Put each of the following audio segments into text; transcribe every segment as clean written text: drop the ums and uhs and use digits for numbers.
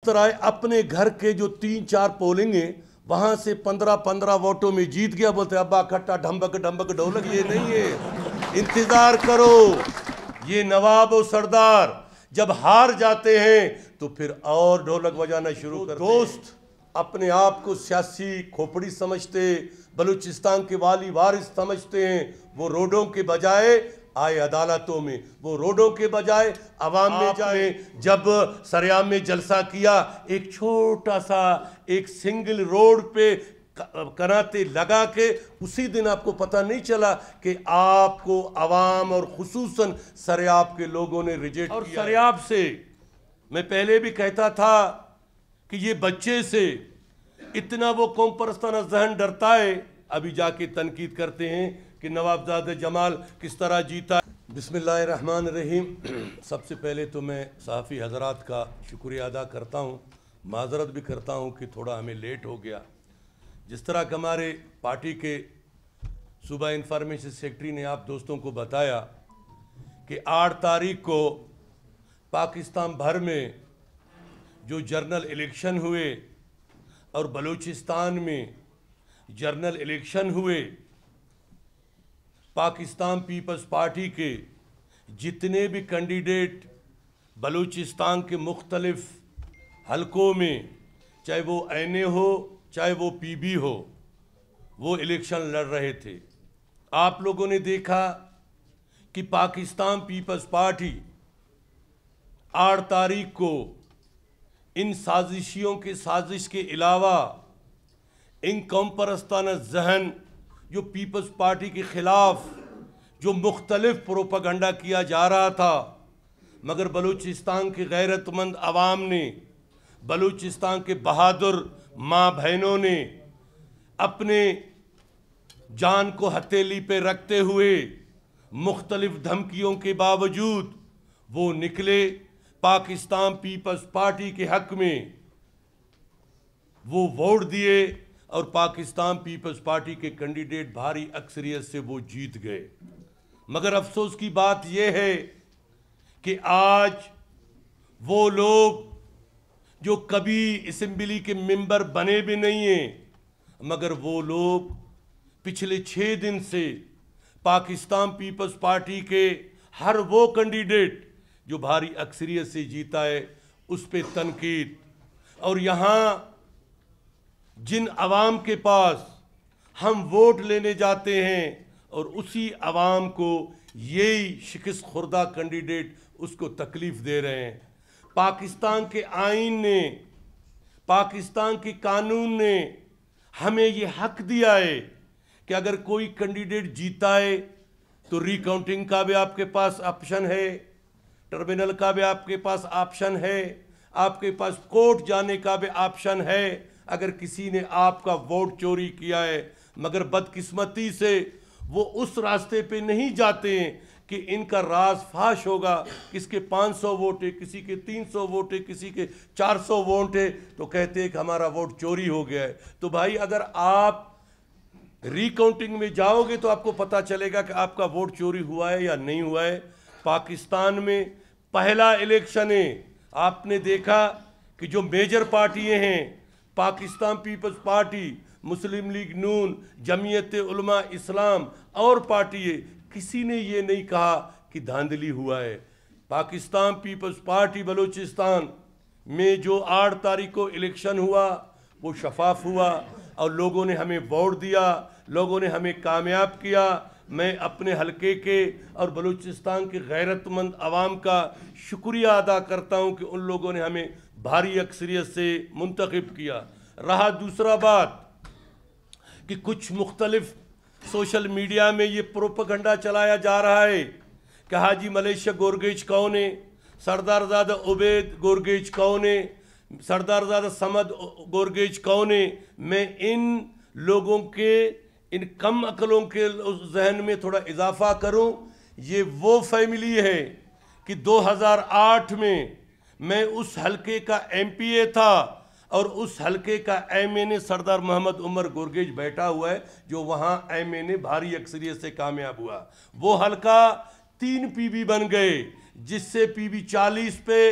طرح اپنے گھر کے جو 3-4 پولنگ ہیں وہاں سے 15 ووٹوں میں جیت گیا، بولتے ابا کھٹا ڈھمبک ڈھمبک ڈھولک، یہ نہیں ہے، انتظار کرو۔ یہ نواب و سردار جب ہار جاتے ہیں تو پھر اور ڈھولک بجانا شروع کرتے ہیں۔ دوست اپنے آپ کو سیاسی کھوپڑی سمجھتے، بلوچستان کے والی وارث سمجھتے ہیں، وہ روڈوں کے بجائے آئے عدالتوں میں، وہ روڈوں کے بجائے عوام میں جائے۔ جب سریام میں جلسہ کیا، ایک چھوٹا سا ایک سنگل روڈ پہ کناتے لگا کے اسی دن آپ کو پتہ نہیں چلا کہ آپ کو عوام اور خصوصاً سریاب کے لوگوں نے ریجیکٹ کیا۔ اور سریاب سے میں پہلے بھی کہتا تھا کہ یہ بچے سے اتنا وہ قوم پرستانہ ذہن ڈرتا ہے، ابھی جا کے تنقید کرتے ہیں کہ نوابزادہ جمال کس طرح جیتا۔ بسم اللہ الرحمن الرحیم۔ سب سے پہلے تو میں صحافی حضرات کا شکریہ ادا کرتا ہوں، معذرت بھی کرتا ہوں کہ تھوڑا ہمیں لیٹ ہو گیا۔ جس طرح کہ ہمارے پارٹی کے صوبہ انفارمیشن سیکرٹری نے آپ دوستوں کو بتایا کہ 8 تاریخ کو پاکستان بھر میں جو جنرل الیکشن ہوئے اور بلوچستان میں جنرل الیکشن ہوئے، پاکستان پیپلز پارٹی کے جتنے بھی کینڈیڈیٹ بلوچستان کے مختلف حلقوں میں، چاہے وہ این اے ہو چاہے وہ پی بی ہو، وہ الیکشن لڑ رہے تھے۔ آپ لوگوں نے دیکھا کہ پاکستان پیپلز پارٹی 8 تاریخ کو ان سازشیوں کے سازش کے علاوہ ان قوم پرستانہ ذہن جو پیپلز پارٹی کے خلاف جو مختلف پروپیگنڈا کیا جا رہا تھا، مگر بلوچستان کے غیرت مند عوام نے، بلوچستان کے بہادر ماں بہنوں نے اپنے جان کو ہتھیلی پہ رکھتے ہوئے مختلف دھمکیوں کے باوجود وہ نکلے، پاکستان پیپلز پارٹی کے حق میں وہ ووٹ دیے اور پاکستان پیپلز پارٹی کے کینڈیڈیٹ بھاری اکثریت سے وہ جیت گئے۔ مگر افسوس کی بات یہ ہے کہ آج وہ لوگ جو کبھی اسمبلی کے ممبر بنے بھی نہیں ہیں، مگر وہ لوگ پچھلے 6 دن سے پاکستان پیپلز پارٹی کے ہر وہ کینڈیڈیٹ جو بھاری اکثریت سے جیتا ہے اس پہ تنقید، اور یہاں جن عوام کے پاس ہم ووٹ لینے جاتے ہیں اور اسی عوام کو یہی شکست خوردہ کینڈیڈیٹ اس کو تکلیف دے رہے ہیں۔ پاکستان کے آئین نے، پاکستان کے قانون نے ہمیں یہ حق دیا ہے کہ اگر کوئی کینڈیڈیٹ جیتا ہے تو ری کاؤنٹنگ کا بھی آپ کے پاس آپشن ہے، ٹرمینل کا بھی آپ کے پاس آپشن ہے، آپ کے پاس کورٹ جانے کا بھی آپشن ہے اگر کسی نے آپ کا ووٹ چوری کیا ہے۔ مگر بدقسمتی سے وہ اس راستے پہ نہیں جاتے ہیں کہ ان کا راز فاش ہوگا، کس کے 500 ووٹ ہے، کسی کے 300 ووٹ ہے، کسی کے 400 ووٹ ہے، تو کہتے ہیں کہ ہمارا ووٹ چوری ہو گیا ہے۔ تو بھائی اگر آپ ری کاؤنٹنگ میں جاؤ گے تو آپ کو پتہ چلے گا کہ آپ کا ووٹ چوری ہوا ہے یا نہیں ہوا ہے۔ پاکستان میں پہلا الیکشن ہے، آپ نے دیکھا کہ جو میجر پارٹیاں ہیں، پاکستان پیپلز پارٹی، مسلم لیگ نون، جمعیت علماء اسلام اور پارٹی، کسی نے یہ نہیں کہا کہ دھاندلی ہوا ہے۔ پاکستان پیپلز پارٹی بلوچستان میں جو 8 تاریخ کو الیکشن ہوا وہ شفاف ہوا اور لوگوں نے ہمیں ووٹ دیا، لوگوں نے ہمیں کامیاب کیا۔ میں اپنے حلقے کے اور بلوچستان کے غیرت مند عوام کا شکریہ ادا کرتا ہوں کہ ان لوگوں نے ہمیں بھاری اکثریت سے منتخب کیا۔ رہا دوسرا بات کہ کچھ مختلف سوشل میڈیا میں یہ پروپیگنڈا چلایا جا رہا ہے کہ حاجی ملیشیا گورگیج کون ہے، سردار زادہ عبید گورگیج کون ہے، سردار زادہ سمد گورگیج کون ہے۔ میں ان لوگوں کے، ان کم عقلوں کے ذہن میں تھوڑا اضافہ کروں، یہ وہ فیملی ہے کہ 2008 میں اس حلقے کا ایم پی اے تھا اور اس حلقے کا ایم این اے سردار محمد عمر گورگیج بیٹھا ہوا ہے، جو وہاں ایم این اے بھاری اکثریت سے کامیاب ہوا۔ وہ حلقہ 3 پی بی بن گئے، جس سے پی بی 40 پہ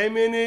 MNA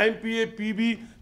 MPA PB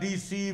DC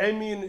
ME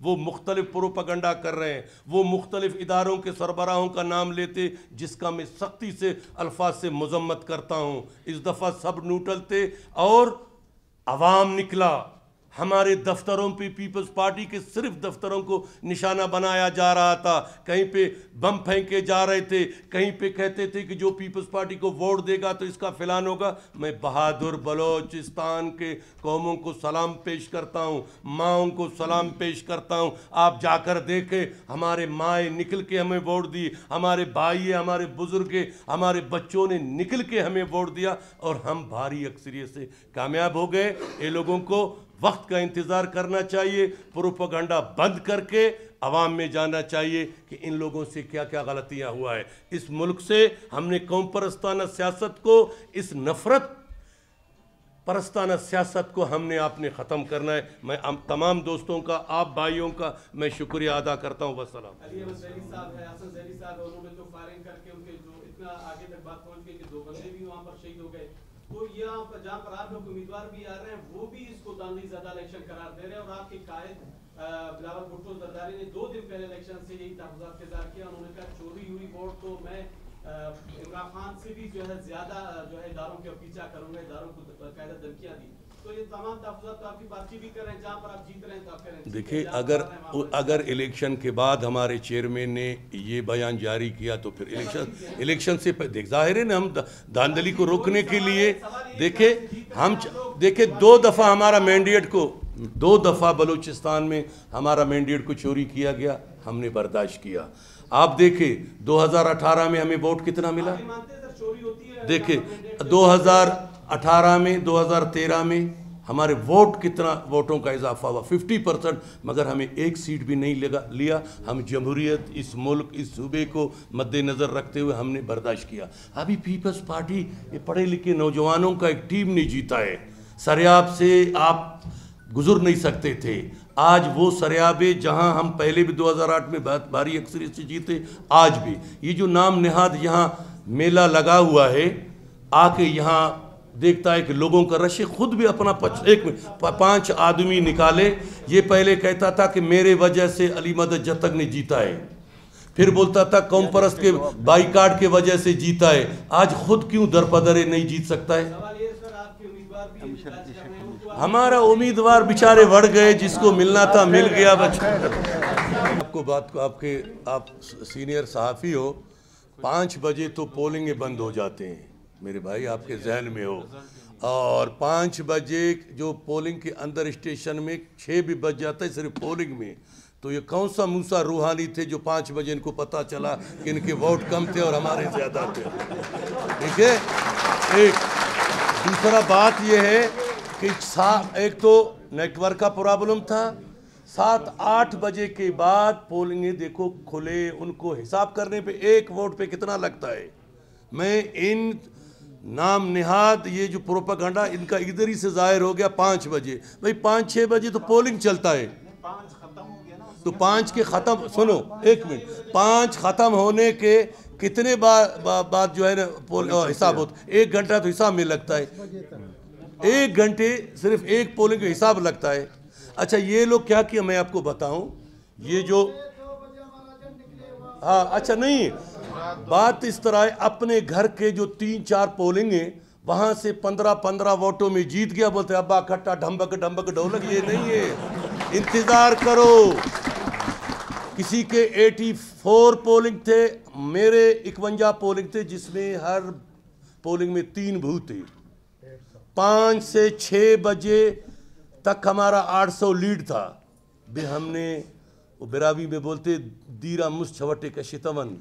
وہ مختلف پروپیگنڈا کر رہے ہیں، وہ مختلف اداروں کے سربراہوں کا نام لیتے جس کا میں سختی سے الفاظ سے مذمت کرتا ہوں۔ اس دفعہ سب نیوٹرل تھے اور عوام نکلا۔ ہمارے دفتروں پہ پیپلز پارٹی کے صرف دفتروں کو نشانہ بنایا جا رہا تھا، کہیں پہ بم پھینکے جا رہے تھے، کہیں پہ کہتے تھے کہ جو پیپلز پارٹی کو ووٹ دے گا تو اس کا فلان ہوگا۔ میں بہادر بلوچستان کے قوموں کو سلام پیش کرتا ہوں، ماؤں کو سلام پیش کرتا ہوں۔ آپ جا کر دیکھیں، ہمارے مائیں نکل کے ہمیں ووٹ دی، ہمارے بھائی، ہمارے بزرگ، ہمارے بچوں نے نکل کے ہمیں ووٹ دیا اور ہم بھاری اکثریت سے کامیاب ہو گئے۔ یہ لوگوں کو وقت کا انتظار کرنا چاہیے، پروپیگنڈا بند کر کے عوام میں جانا چاہیے کہ ان لوگوں سے کیا کیا غلطیاں ہوا ہے۔ اس ملک سے ہم نے قوم پرستانہ سیاست کو، اس نفرت پرستانہ سیاست کو ہم نے آپ نے ختم کرنا ہے۔ میں تمام دوستوں کا، آپ بھائیوں کا میں شکریہ ادا کرتا ہوں۔ والسلام۔ علی احمد زیدی صاحب ہے، حسن زیدی صاحب ہے، انہوں نے تو فائرنگ کر کے ان کے جو اتنا آگے تک بات پہنچ گئی کہ 2 بندے بھی وہاں پر شہید ہو گئے۔ تو یہاں پر جہاں پر آپ لوگ امیدوار بھی آ رہے ہیں وہ بھی اس کو دانلی زدہ الیکشن قرار دے رہے ہیں، اور آپ کے قائد بلاول بھٹو زرداری نے 2 دن پہلے الیکشن سے یہی تحفظات کا اظہار کیا۔ انہوں نے کہا چوری ہوئی ووٹ تو میں عمران خان سے بھی جو ہے زیادہ جو ہے اداروں کے پیچھا کروں گا، اداروں کو باقاعدہ دھمکیاں دی۔ تو یہ تمام تحفظات تو آپ کی بات بھی کر رہے ہیں، جہاں پر آپ جیت رہے ہیں تو آپ کہہ رہے ہیں۔ دیکھیں، اگر الیکشن کے بعد ہمارے چیئرمین نے یہ بیان جاری کیا تو پھر الیکشن سے دیکھ ظاہر ہے نا، ہم دھاندلی کو روکنے کے لیے دیکھیں 2 دفعہ ہمارا مینڈیٹ کو 2 دفعہ بلوچستان میں ہمارا مینڈیٹ کو چوری کیا گیا، ہم نے برداشت کیا۔ آپ دیکھیں 2018 میں ہمیں ووٹ کتنا ملا، دیکھیں 2018 میں 2013 میں ہمارے ووٹ کتنا، ووٹوں کا اضافہ ہوا 50%، مگر ہمیں ایک سیٹ بھی نہیں لیا۔ ہم جمہوریت، اس ملک، اس صوبے کو مد نظر رکھتے ہوئے ہم نے برداشت کیا۔ ابھی پیپلز پارٹی یہ پڑھے لکھے نوجوانوں کا ایک ٹیم نے جیتا ہے، سریاب سے آپ گزر نہیں سکتے تھے۔ آج وہ سریابے جہاں ہم پہلے بھی 2008 میں بھاری اکثریت سے جیتے، آج بھی یہ جو نام نہاد یہاں میلہ لگا ہوا ہے، آ کے یہاں دیکھتا ہے کہ لوگوں کا رش، خود بھی اپنا 5 آدمی نکالے۔ یہ پہلے کہتا تھا کہ میرے وجہ سے علی مدد جتک نے جیتا ہے، پھر بولتا تھا قوم پرست کے بائیکاٹ کے وجہ سے جیتا ہے، آج خود کیوں درپدرے نہیں جیت سکتا ہے؟ ہمارا امیدوار بیچارے بڑھ گئے، جس کو ملنا تھا مل گیا۔ آپ سینئر صحافی ہو، 5 بجے تو پولنگیں بند ہو جاتے ہیں میرے بھائی، آپ کے ذہن میں ہو، اور 5 بجے جو پولنگ کے اندر اسٹیشن میں 6 بھی بج جاتا ہے صرف پولنگ میں، تو یہ کون سا موسیٰ روحانی تھے جو 5 بجے ان کو پتا چلا کہ ان کے ووٹ کم تھے اور ہمارے زیادہ تھے؟ ٹھیک ہے، دوسرا بات یہ ہے کہ ایک تو نیٹ ورک کا پرابلم تھا، 7-8 بجے کے بعد پولنگیں دیکھو کھلے، ان کو حساب کرنے پہ ایک ووٹ پہ کتنا لگتا ہے۔ میں ان نام نہاد یہ جو پروپیگنڈا ان کا ادھر ہی سے ظاہر ہو گیا 5 بجے، بھئی 5-6 بجے تو پولنگ چلتا ہے، تو 5 کے ختم، سنو 1 منٹ، 5 ختم ہونے کے کتنے بعد جو ہے نا حساب ہوتا ہے؟ 1 گھنٹہ تو حساب میں لگتا ہے، 1 گھنٹے صرف ایک پولنگ کا حساب لگتا ہے۔ اچھا یہ لوگ کیا کیا میں آپ کو بتاؤں، یہ جو اچھا نہیں، بات اس طرح ہے، اپنے گھر کے جو 3-4 پولنگ ہیں وہاں سے 15 ووٹوں میں جیت گیا، بولتے ابا کھٹا ڈھمبک ڈھولک، یہ نہیں ہے، انتظار کرو۔ کسی کے 84 پولنگ تھے، میرے 51 پولنگ تھے، جس میں ہر پولنگ میں 3 بوتھ تھے۔ 5 سے 6 بجے تک ہمارا 800 لیڈ تھا، بھی ہم نے وہ براوی میں بولتے دیرہ مس چھوٹے کا شتون،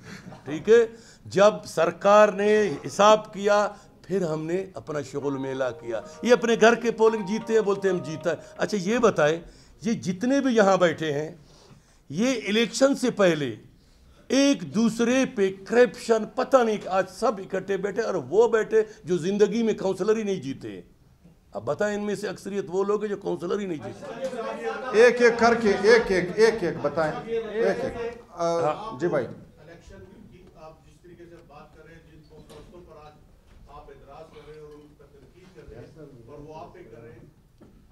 ٹھیک ہے، جب سرکار نے حساب کیا پھر ہم نے اپنا شغل میلہ کیا۔ یہ اپنے گھر کے پولنگ جیتے ہیں، بولتے ہیں ہم جیتا ہے۔ اچھا یہ بتائیں، یہ جتنے بھی یہاں بیٹھے ہیں، یہ الیکشن سے پہلے ایک دوسرے پہ کرپشن پتہ نہیں، آج سب اکٹھے بیٹھے، اور وہ بیٹھے جو زندگی میں کونسلر ہی نہیں جیتے۔ اب بتائیں ان میں سے اکثریت وہ لوگ ہیں جو کونسلر ہی نہیں جیتے۔ ایک ایک کر کے ایک بتائیں، جی بھائی۔ الیکشن کی آپ جس طریقے سے بات کر رہے ہیں، جن پوسٹوں پر آج آپ اعتراض کر رہے ہیں اور ان پر تنقید کر رہے ہیں اور وہ آپ پہ کر رہے ہیں،